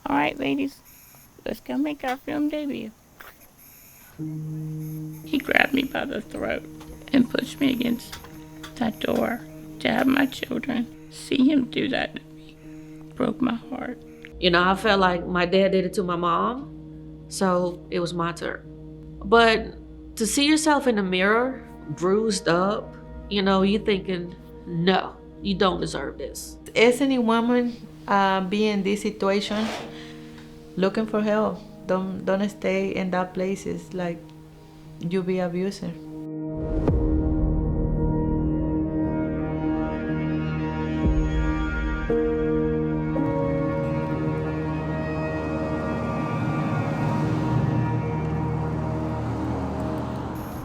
All right, ladies, let's go make our film debut. He grabbed me by the throat and pushed me against that door to have my children see him do that to me. Broke my heart. I felt like my dad did it to my mom, so it was my turn. But to see yourself in the mirror, bruised up, you thinking, no, you don't deserve this. As any woman be in this situation, looking for help. Don't stay in that places like you be abuser.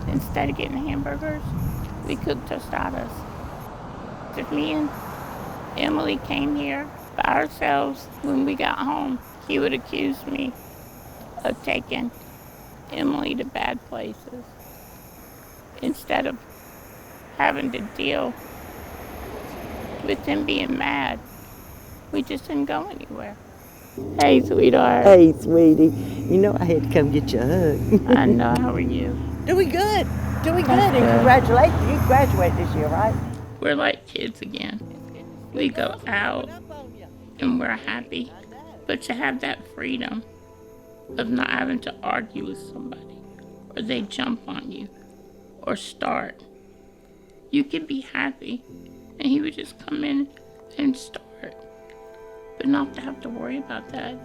Instead of getting hamburgers, we cooked tostadas. If me and Emily came here by ourselves when we got home, he would accuse me of taking Emily to bad places instead of having to deal with him being mad. We just didn't go anywhere. Hey, sweetheart. Hey, sweetie. You know I had to come get you a hug. I know. How are you? Doing good. Doing good. That's And good. congratulations. You graduated this year, right? We're like kids again. We go out and we're happy. But to have that freedom of not having to argue with somebody, or they jump on you, or start, you can be happy. And he would just come in and start. But not to have to worry about that.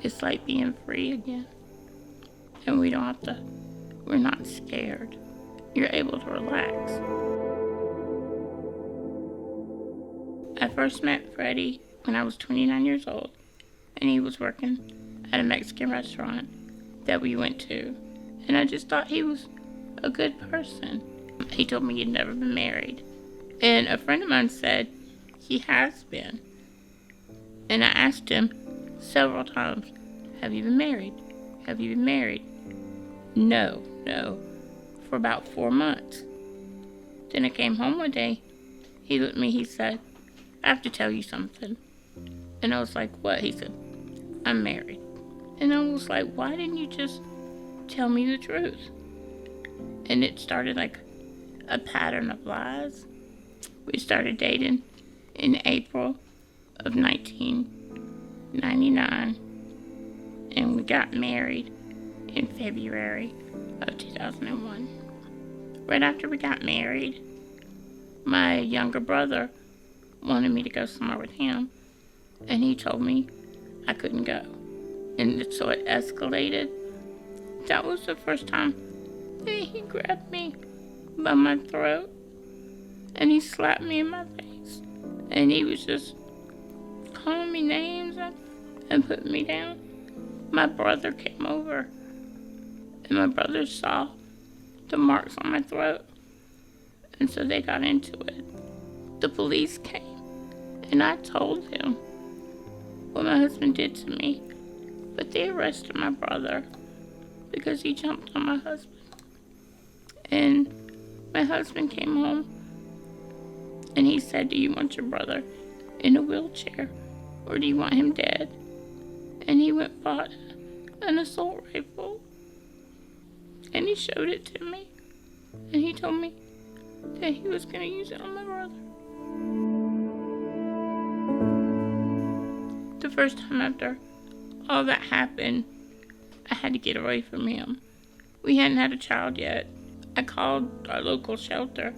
It's like being free again. And we're not scared. You're able to relax. I first met Freddie when I was 29 years old, and he was working at a Mexican restaurant that we went to. And I just thought he was a good person. He told me he'd never been married. And a friend of mine said he has been. And I asked him several times, have you been married? Have you been married? No, for about 4 months. Then I came home one day. He looked at me, he said, I have to tell you something. And I was like, what? He said, I'm married. And I was like, why didn't you just tell me the truth? And it started like a pattern of lies. We started dating in April of 1999, and we got married in February of 2001. Right after we got married, my younger brother wanted me to go somewhere with him, and he told me I couldn't go. And so it escalated. That was the first time that he grabbed me by my throat, and he slapped me in my face, and he was just calling me names and putting me down. My brother came over, and my brother saw the marks on my throat, and so they got into it. The police came, and I told them what my husband did to me, but they arrested my brother because he jumped on my husband. And my husband came home, and he said, do you want your brother in a wheelchair, or do you want him dead? And he went and bought an assault rifle, and he showed it to me, and he told me that he was going to use it on my brother. The first time after all that happened, I had to get away from him. We hadn't had a child yet. I called our local shelter,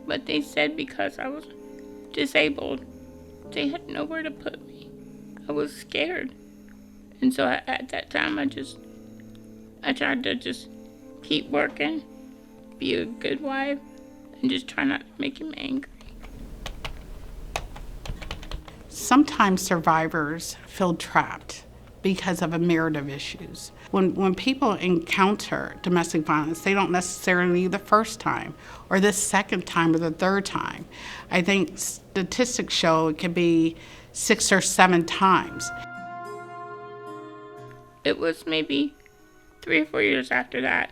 but they said because I was disabled, they had nowhere to put me. I was scared. And so at that time, I tried to just keep working, be a good wife, and just try not to make him angry. Sometimes survivors feel trapped because of a myriad of issues. When people encounter domestic violence, they don't necessarily the first time or the second time or the third time. I think statistics show it could be 6 or 7 times. It was maybe 3 or 4 years after that,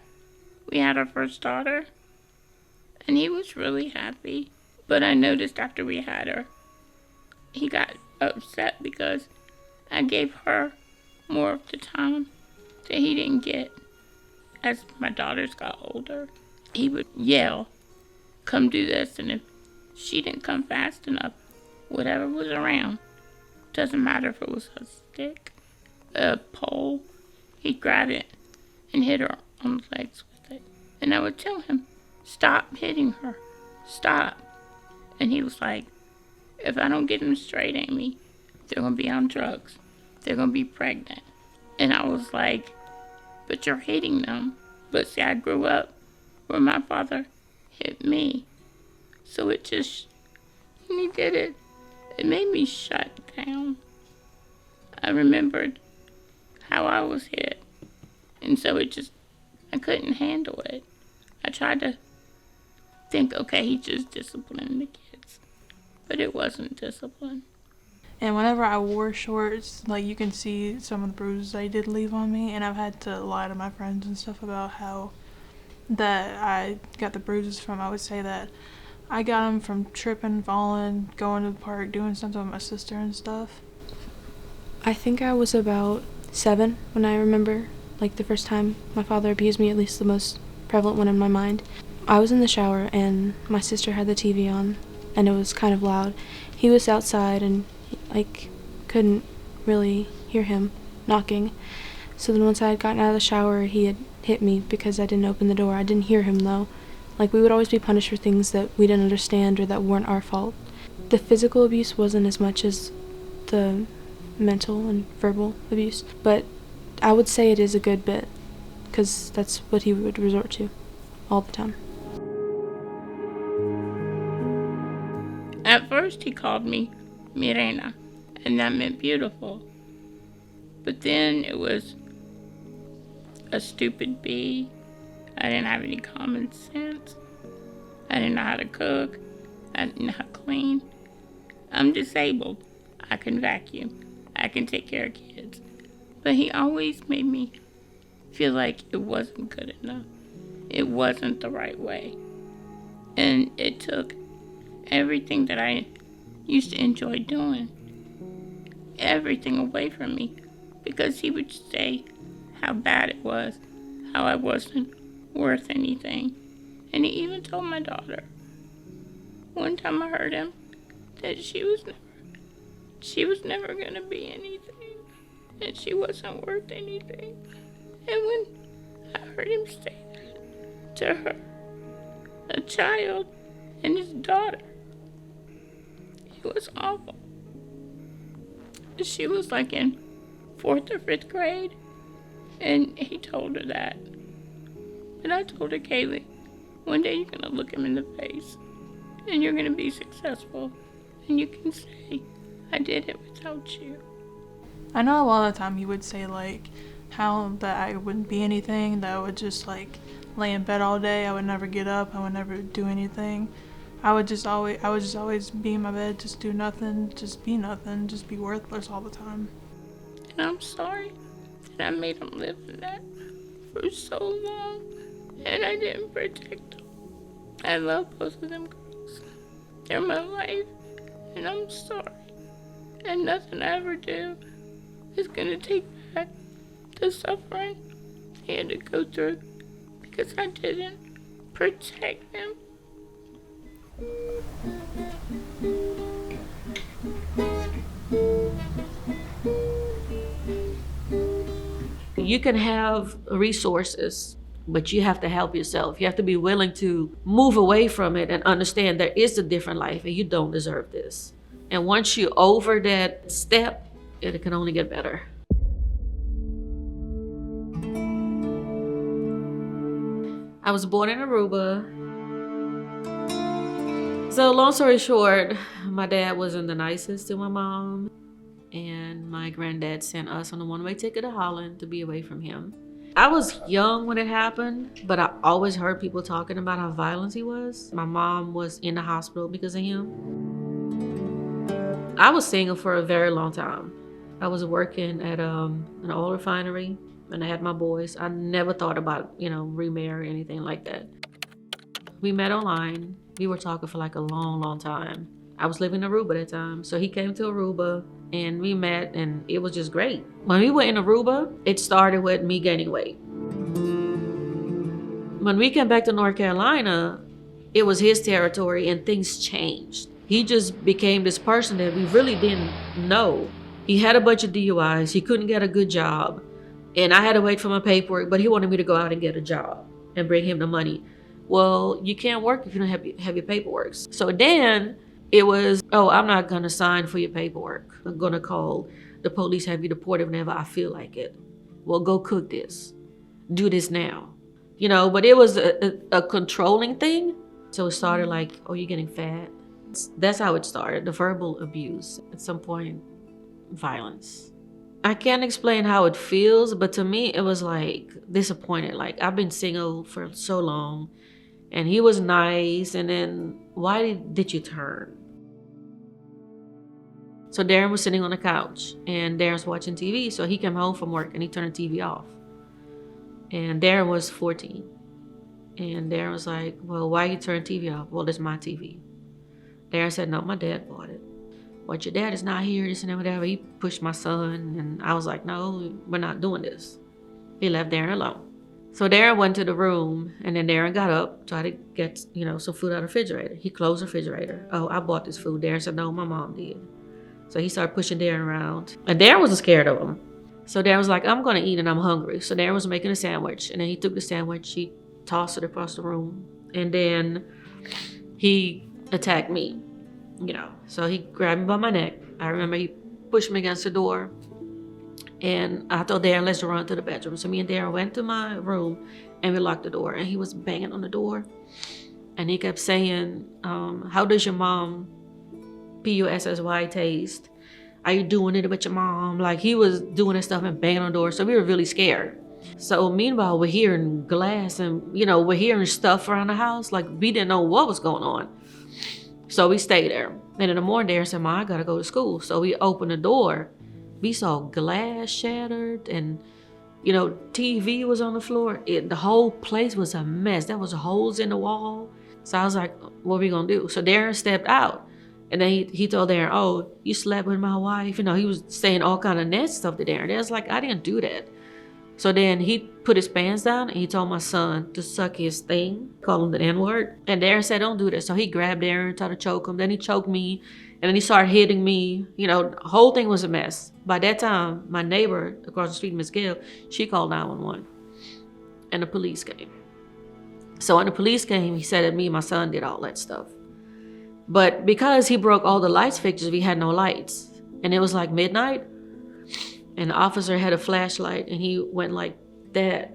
we had our first daughter, and he was really happy. But I noticed after we had her, he got upset because I gave her more of the time that he didn't get. As my daughters got older, he would yell, come do this, and if she didn't come fast enough, whatever was around, doesn't matter if it was a stick, a pole, he'd grab it and hit her on the legs with it. And I would tell him, stop hitting her, stop. And he was like, if I don't get them straight, Amy, they're going to be on drugs. They're going to be pregnant. And I was like, but you're hitting them. But see, I grew up where my father hit me. So it just, when he did it, it made me shut down. I remembered how I was hit. And so it just, I couldn't handle it. I tried to think, okay, he's just disciplining the kids. But it wasn't discipline. And whenever I wore shorts, like, you can see some of the bruises I did leave on me, and I've had to lie to my friends and stuff about how that I got the bruises from. I would say that I got them from tripping, falling, going to the park, doing something with my sister and stuff. I think I was about 7 when I remember, like, the first time my father abused me, at least the most prevalent one in my mind. I was in the shower, and my sister had the TV on, and it was kind of loud. He was outside, and like, couldn't really hear him knocking. So then once I had gotten out of the shower, he had hit me because I didn't open the door. I didn't hear him though. Like, we would always be punished for things that we didn't understand or that weren't our fault. The physical abuse wasn't as much as the mental and verbal abuse, but I would say it is a good bit because that's what he would resort to all the time. At first he called me Mirena, and that meant beautiful. But then it was a stupid bee. I didn't have any common sense. I didn't know how to cook. I didn't know how to clean. I'm disabled. I can vacuum. I can take care of kids. But he always made me feel like it wasn't good enough. It wasn't the right way. And it took everything that I used to enjoy doing, everything away from me, because he would say how bad it was, how I wasn't worth anything. And he even told my daughter. One time I heard him that she was never gonna be anything, and she wasn't worth anything. And when I heard him say that to her, a child and his daughter, it was awful. She was like in 4th or 5th grade, and he told her that. And I told her, Kaylee, one day you're gonna look him in the face, and you're gonna be successful, and you can say, I did it without you. I know a lot of the time he would say, like, how that I wouldn't be anything, that I would just, like, lay in bed all day, I would never get up, I would never do anything. I would just always be in my bed, just do nothing, just be nothing, just be worthless all the time. And I'm sorry that I made him live in that for so long, and I didn't protect them. I love both of them girls. They're my life, and I'm sorry. And nothing I ever do is gonna take back the suffering they had to go through because I didn't protect them. You can have resources, but you have to help yourself. You have to be willing to move away from it and understand there is a different life and you don't deserve this. And once you're over that step, it can only get better. I was born in Aruba. So long story short, my dad wasn't the nicest to my mom, and my granddad sent us on a one-way ticket to Holland to be away from him. I was young when it happened, but I always heard people talking about how violent he was. My mom was in the hospital because of him. I was single for a very long time. I was working at an oil refinery, and I had my boys. I never thought about, remarry or anything like that. We met online. We were talking for like a long, long time. I was living in Aruba at that time. So he came to Aruba. and we met, and it was just great. When we were in Aruba, it started with me gaining weight. When we came back to North Carolina, it was his territory and things changed. He just became this person that we really didn't know. He had a bunch of DUIs, he couldn't get a good job, and I had to wait for my paperwork, but he wanted me to go out and get a job and bring him the money. Well, you can't work if you don't have your paperwork. So then it was, oh, I'm not gonna sign for your paperwork. I'm gonna call the police, have you deported whenever I feel like it. Well, go cook this. Do this now. You know, but it was a controlling thing. So it started like, oh, you're getting fat. That's how it started, the verbal abuse. At some point, violence. I can't explain how it feels, but to me, it was like disappointed. Like, I've been single for so long, and he was nice, and then why did you turn? So Darren was sitting on the couch, and Darren's watching TV, so he came home from work, and he turned the TV off. And Darren was 14. And Darren was like, well, why you turn TV off? Well, it's my TV. Darren said, no, my dad bought it. But your dad is not here, this and that, whatever. He pushed my son, and I was like, no, we're not doing this. He left Darren alone. So Darren went to the room, and then Darren got up, tried to get, some food out of the refrigerator. He closed the refrigerator. Oh, I bought this food. Darren said, no, my mom did. So he started pushing Darren around. And Darren wasn't scared of him. So Darren was like, I'm going to eat and I'm hungry. So Darren was making a sandwich, and then he took the sandwich, he tossed it across the room, and then he attacked me, So he grabbed me by my neck. I remember he pushed me against the door, and I told Darren, let's run to the bedroom. So me and Darren went to my room, and we locked the door, and he was banging on the door, and he kept saying, how does your mom, P-U-S-S-Y, taste? Are you doing it with your mom? Like, he was doing this stuff and banging on the door, so we were really scared. So meanwhile, we're hearing glass and, we're hearing stuff around the house. Like, we didn't know what was going on. So we stayed there. And in the morning, Darren said, Mom, I got to go to school. So we opened the door. We saw glass shattered and, TV was on the floor. The whole place was a mess. There was holes in the wall. So I was like, what are we going to do? So Darren stepped out. And then he told Darren, oh, you slept with my wife. He was saying all kind of nasty stuff to Darren. Darren's like, I didn't do that. So then he put his pants down and he told my son to suck his thing, call him the N-word. And Darren said, don't do that. So he grabbed Darren, tried to choke him. Then he choked me. And then he started hitting me. The whole thing was a mess. By that time, my neighbor across the street, Miss Gail, she called 911. And the police came. So when the police came, he said that me and my son did all that stuff. But because he broke all the lights fixtures, we had no lights. And it was like midnight. And the officer had a flashlight, and he went like that.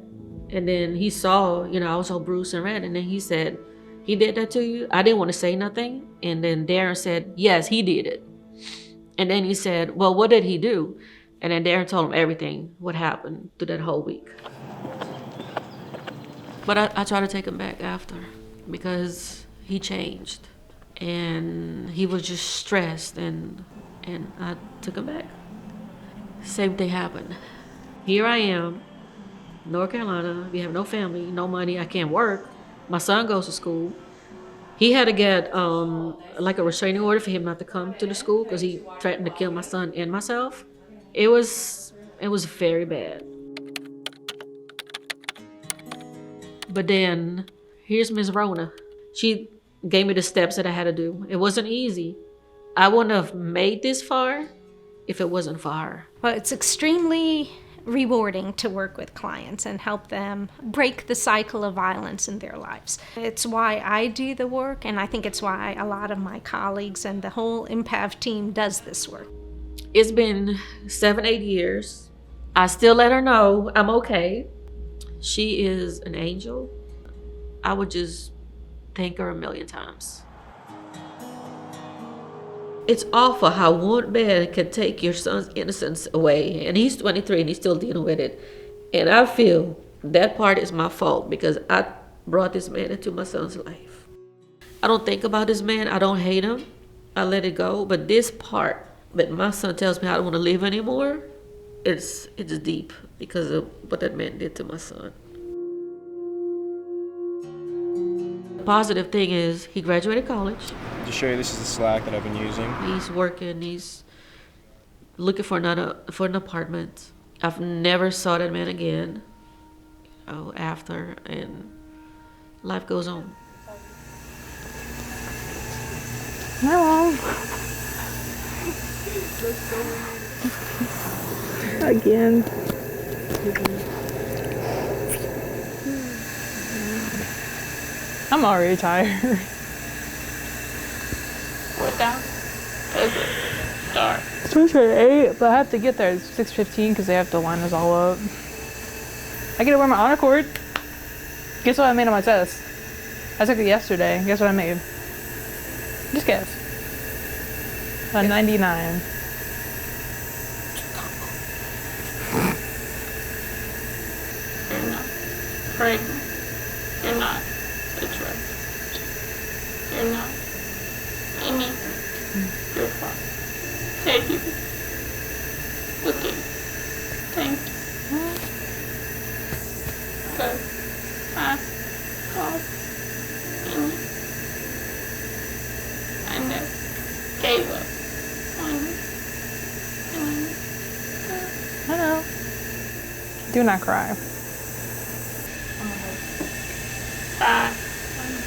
And then he saw, I was all bruised and red. And then he said, he did that to you? I didn't want to say nothing. And then Darren said, yes, he did it. And then he said, well, what did he do? And then Darren told him everything, what happened through that whole week. But I tried to take him back after because he changed. And he was just stressed, and I took him back. Same thing happened. Here I am, North Carolina. We have no family, no money. I can't work. My son goes to school. He had to get like a restraining order for him not to come to the school because he threatened to kill my son and myself. It was very bad. But then here's Ms. Rona. She gave me the steps that I had to do. It wasn't easy. I wouldn't have made this far if it wasn't for her. Well, it's extremely rewarding to work with clients and help them break the cycle of violence in their lives. It's why I do the work, and I think it's why a lot of my colleagues and the whole IMPAV team does this work. It's been 7-8 years. I still let her know I'm okay. She is an angel. I would just thank her a million times. It's awful how one man can take your son's innocence away, and he's 23 and he's still dealing with it. And I feel that part is my fault because I brought this man into my son's life. I don't think about this man. I don't hate him. I let it go. But this part that my son tells me I don't want to live anymore, it's deep because of what that man did to my son. The positive thing is he graduated college. To show you, this is the Slack that I've been using. He's working, he's looking for an apartment. I've never saw that man again. After, and life goes on. Hello. Again. I'm already tired. What time does it start? It's supposed to be at 8, but I have to get there at 6:15 because they have to line us all up. I get to wear my honor cord. Guess what I made on my test? I took it yesterday. Guess what I made? Just guess. A 99. You're not pregnant. You're not a drug. You're not anything. You're fine. Thank you. Look at you. Thank you. Because I called you. I never gave up on you. I know. Do not cry. Bye.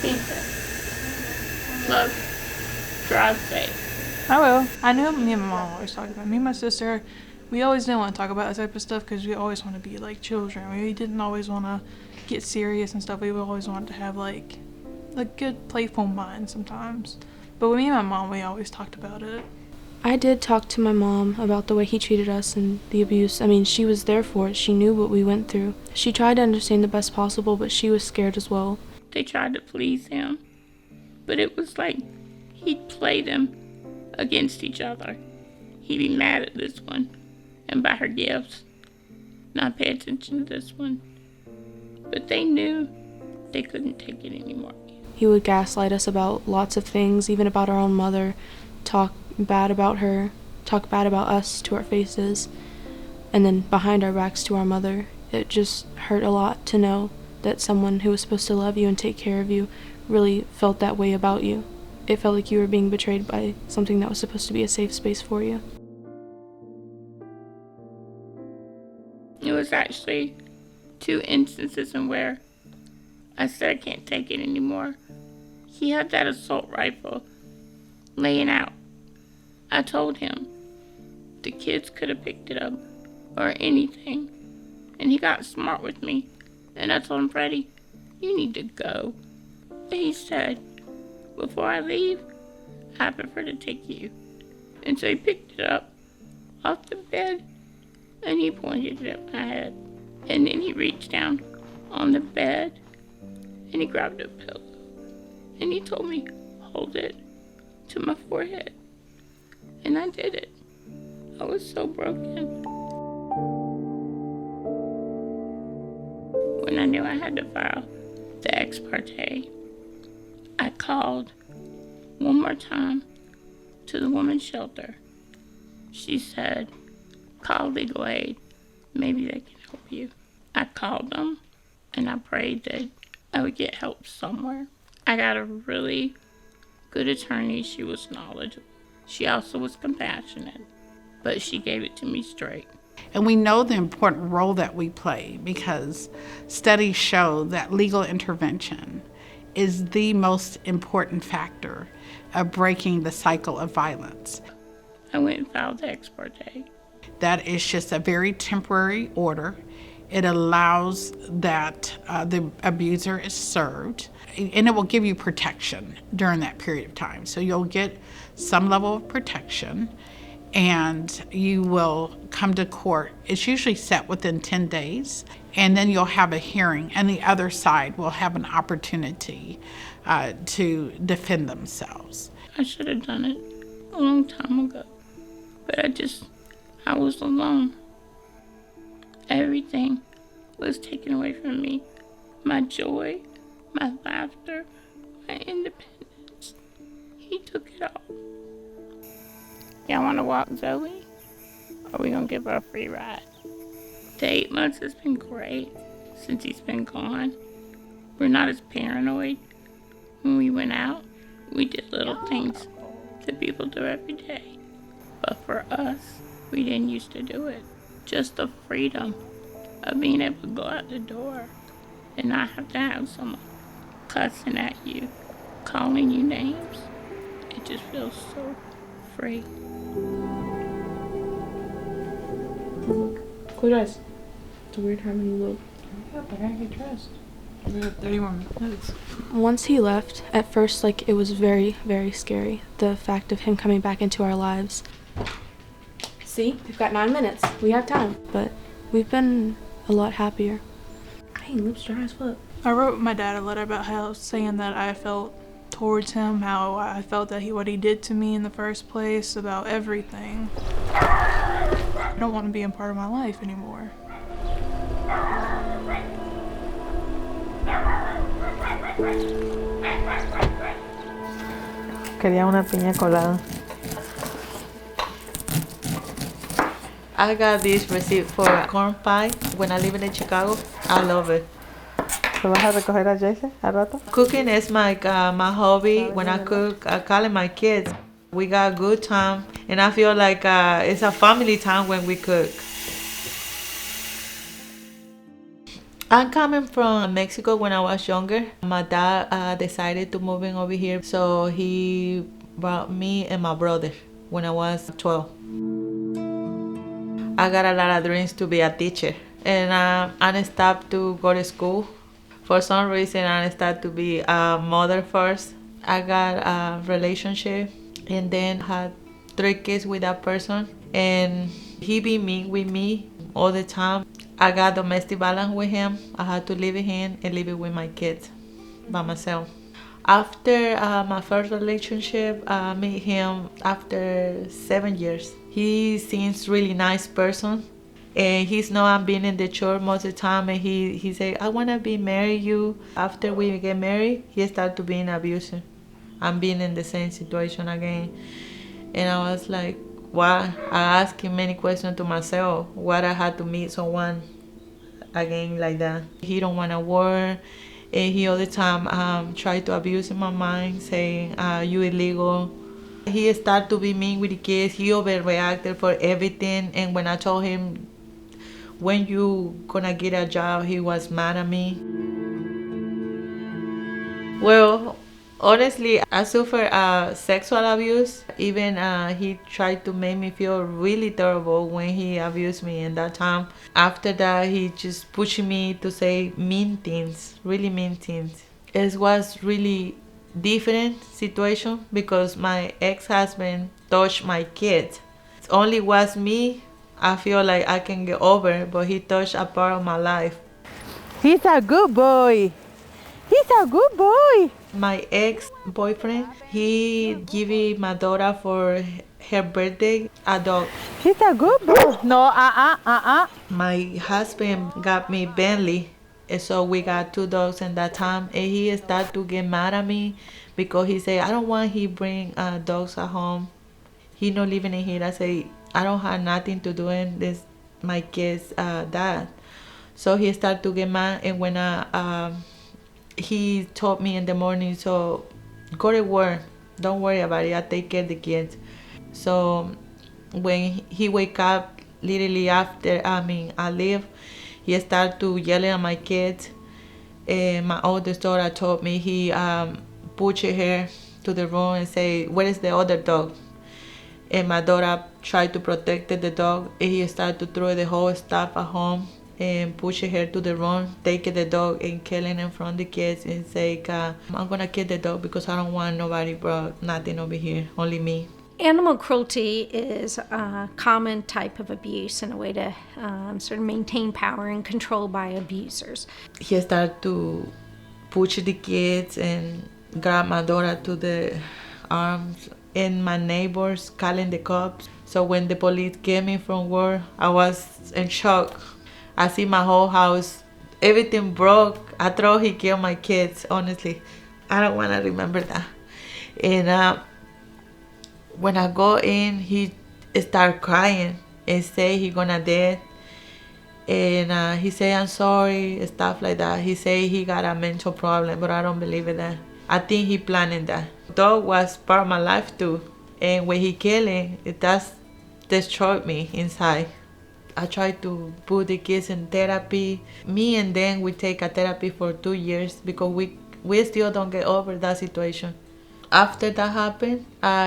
Be safe. Love you. Drive safe. I will. I knew me and my mom always talked about it. Me and my sister, we always didn't want to talk about that type of stuff because we always want to be like children. We didn't always want to get serious and stuff. We always wanted to have like a good playful mind sometimes. But with me and my mom, we always talked about it. I did talk to my mom about the way he treated us and the abuse. I mean, she was there for it. She knew what we went through. She tried to understand the best possible, but she was scared as well. They tried to please him, but it was like he'd play them against each other. He'd be mad at this one and buy her gifts, not pay attention to this one. But they knew they couldn't take it anymore. He would gaslight us about lots of things, even about our own mother, talk bad about her, talk bad about us to our faces, and then behind our backs to our mother. It just hurt a lot to know that someone who was supposed to love you and take care of you really felt that way about you. It felt like you were being betrayed by something that was supposed to be a safe space for you. It was actually 2 instances in where I said I can't take it anymore. He had that assault rifle laying out. I told him the kids could have picked it up or anything. And he got smart with me. And I told him, Freddie, you need to go. But he said, before I leave, I prefer to take you. And so he picked it up off the bed and he pointed it at my head. And then he reached down on the bed and he grabbed a pillow. And he told me, hold it to my forehead. And I did it. I was so broken. When I knew I had to file the ex parte, I called one more time to the women's shelter. She said, call legal aid. Maybe they can help you. I called them and I prayed that I would get help somewhere. I got a really good attorney. She was knowledgeable. She also was compassionate, but she gave it to me straight. And we know the important role that we play because studies show that legal intervention is the most important factor of breaking the cycle of violence. I went and filed the ex parte. That is just a very temporary order. It allows that the abuser is served, and it will give you protection during that period of time. So you'll get some level of protection, and you will come to court. It's usually set within 10 days, and then you'll have a hearing, and the other side will have an opportunity to defend themselves. I should have done it a long time ago, but I was alone. Everything was taken away from me. My joy, my laughter, my independence. He took it all. Y'all want to walk Zoe? Or are we going to give her a free ride? The 8 months has been great since he's been gone. We're not as paranoid. When we went out, we did little things that people do every day. But for us, We didn't used to do it. Just the freedom of being able to go out the door and not have to have someone cussing at you, calling you names. It just feels so free. Close your eyes. It's weird having you look. Yeah, but I gotta get dressed. We have 30 more minutes. Once he left, at first, like, it was very, very scary. The fact of him coming back into our lives. See? We've got 9 minutes. We have time. But we've been a lot happier. Dang, lips dry as fuck. I wrote my dad a letter about how saying that I felt towards him, how I felt that what he did to me in the first place, about everything. I don't want to be a part of my life anymore. Quería una piña colada. I got this receipt for corn pie when I live in Chicago. I love it. ¿Te vas a recoger a Jason al rato? Cooking is my hobby. When I cook, I call it my kids. We got a good time, and I feel like it's a family time when we cook. I'm coming from Mexico when I was younger. My dad decided to move in over here, so he brought me and my brother when I was 12. I got a lot of dreams to be a teacher, and I stopped to go to school. For some reason, I started to be a mother first. I got a relationship and then had 3 kids with that person, and he be mean with me all the time. I got domestic violence with him. I had to leave him and live it with my kids by myself. After my first relationship, I met him after 7 years. He seems really nice person, and he's not been in the church most of the time, and he said, I want to be married you. After we get married, he started to be an abuser. I'm being in the same situation again. And I was like, why? I asked him many questions to myself. Why I had to meet someone again like that? He don't want to work. And he all the time tried to abuse in my mind, saying, you illegal. He started to be mean with the kids. He overreacted for everything. And when I told him, when you gonna get a job, he was mad at me. Well, honestly, I suffered sexual abuse. Even he tried to make me feel really terrible when he abused me in that time. After that, he just pushed me to say mean things, really mean things. It was really different situation because my ex-husband touched my kids. It only was me. I feel like I can get over, but he touched a part of my life. He's a good boy. He's a good boy. My ex-boyfriend, he gave me my daughter for her birthday a dog. He's a good boy. No, My husband got me Bentley, and so we got 2 dogs in that time, and he started to get mad at me because he said, I don't want he bring dogs at home. He not living in here. I say, I don't have nothing to do in this, my kids' dad. So he started to get mad, and when he told me in the morning, so go to work, don't worry about it, I take care of the kids. So when he wake up, literally after I leave, he started to yell at my kids. And my oldest daughter told me he pushed her to the room and say, where is the other dog? And my daughter tried to protect the dog, and he started to throw the whole stuff at home and push her to the room, take the dog and killing in front of the kids and say, I'm gonna kill the dog because I don't want nobody brought nothing over here, only me. Animal cruelty is a common type of abuse and a way to sort of maintain power and control by abusers. He started to push the kids and grab my daughter to the arms, and my neighbors calling the cops. So when the police came in from work, I was in shock. I see my whole house, everything broke. I thought he killed my kids, honestly. I don't want to remember that. And when I go in, he start crying and say he gonna dead. And he say, I'm sorry, stuff like that. He say he got a mental problem, but I don't believe in that. I think he planning that. Dog was part of my life too. And when he killing, that's destroyed me inside. I tried to put the kids in therapy. Me and Dan, we take a therapy for 2 years because we still don't get over that situation. After that happened,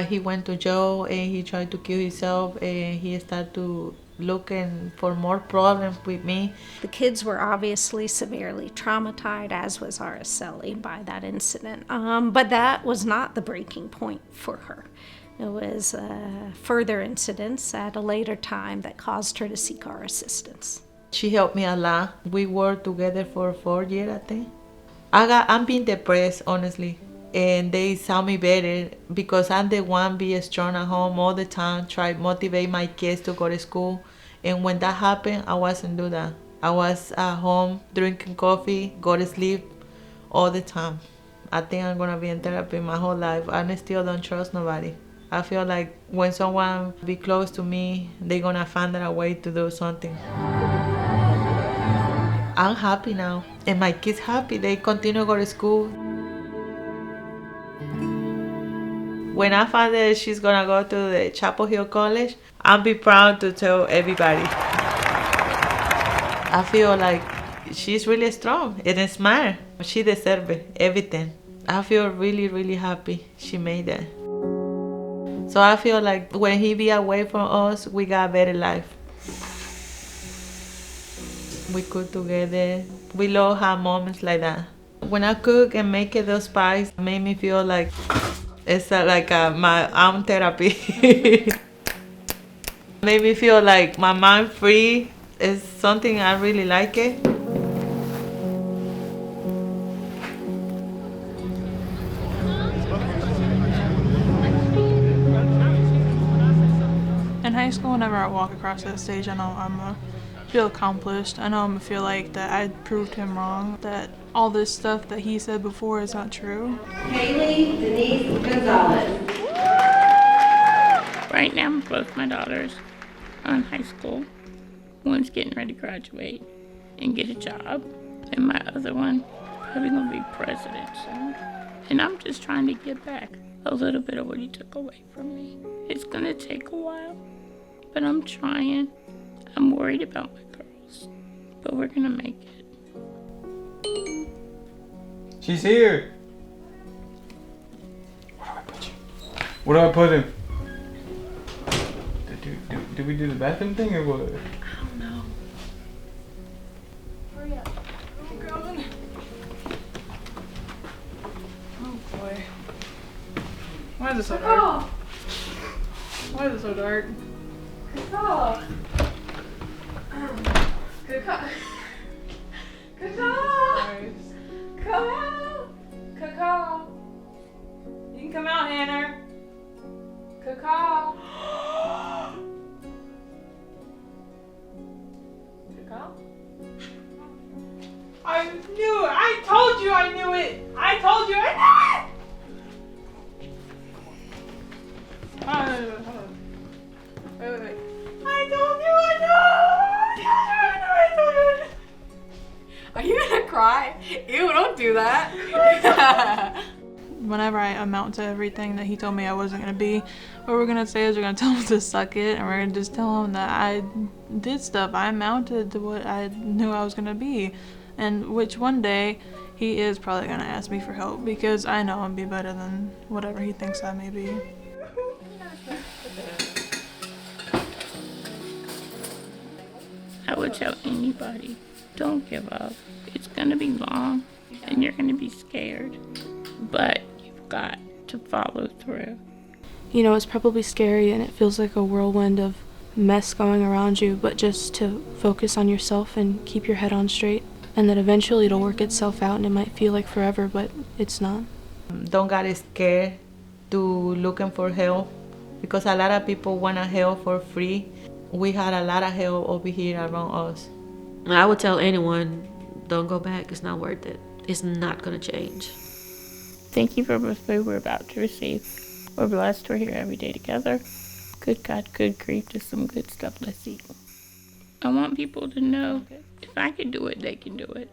he went to jail and he tried to kill himself, and he started to looking for more problems with me. The kids were obviously severely traumatized, as was Araceli, by that incident. But that was not the breaking point for her. It was further incidents at a later time that caused her to seek our assistance. She helped me a lot. We worked together for 4 years, I think. I'm being depressed, honestly. And they saw me better because I'm the one being strong at home all the time, try to motivate my kids to go to school. And when that happened, I wasn't do that. I was at home drinking coffee, go to sleep all the time. I think I'm gonna be in therapy my whole life. I still don't trust nobody. I feel like when someone be close to me, they're gonna find a way to do something. I'm happy now, and my kids happy. They continue to go to school. When I find that she's gonna go to the Chapel Hill College, I'll be proud to tell everybody. I feel like she's really strong and smart. She deserves it, everything. I feel really, really happy she made that. So I feel like when he be away from us, we got a better life. We cook together. We love have moments like that. When I cook and make those pies, it made me feel like it's like my own therapy. Made me feel like my mind free. It's something I really like it. In high school, whenever I walk across that stage, I know I'm gonna feel accomplished. I know I'm gonna feel like that I proved him wrong, that all this stuff that he said before is not true. Haley Denise Gonzalez. Right now, both my daughters are in high school. One's getting ready to graduate and get a job, and my other one probably gonna be president soon. And I'm just trying to get back a little bit of what he took away from me. It's gonna take a while, but I'm trying. I'm worried about my girls, but we're gonna make it. She's here. Where do I put you? Where do I put him? Did we do the bathroom thing or what? I don't know. Hurry up. I'm going. Oh boy. Why is it so dark? Why is it so dark? Good call. Good call. Good call. Come out. Good call. You can come out, Hannah. Good call. Good call. I knew it! I told you I knew it! I told you I knew it! Wait. I told you I know! Are you gonna cry? Ew, don't do that. Whenever I amount to everything that he told me I wasn't gonna be, what we're gonna say is we're gonna tell him to suck it, and we're gonna just tell him that I did stuff. I amounted to what I knew I was gonna be, and which one day he is probably gonna ask me for help because I know I'm be better than whatever he thinks I may be. I would tell anybody, don't give up. It's gonna be long and you're gonna be scared, but you've got to follow through. You know, it's probably scary and it feels like a whirlwind of mess going around you, but just to focus on yourself and keep your head on straight, and that eventually it'll work itself out, and it might feel like forever, but it's not. Don't get scared to looking for help because a lot of people want help for free. We had a lot of help over here around us. I would tell anyone, don't go back. It's not worth it. It's not going to change. Thank you for the food we're about to receive. We're blessed we're here every day together. Good God, good grief, just some good stuff. Let's eat. I want people to know if I can do it, they can do it.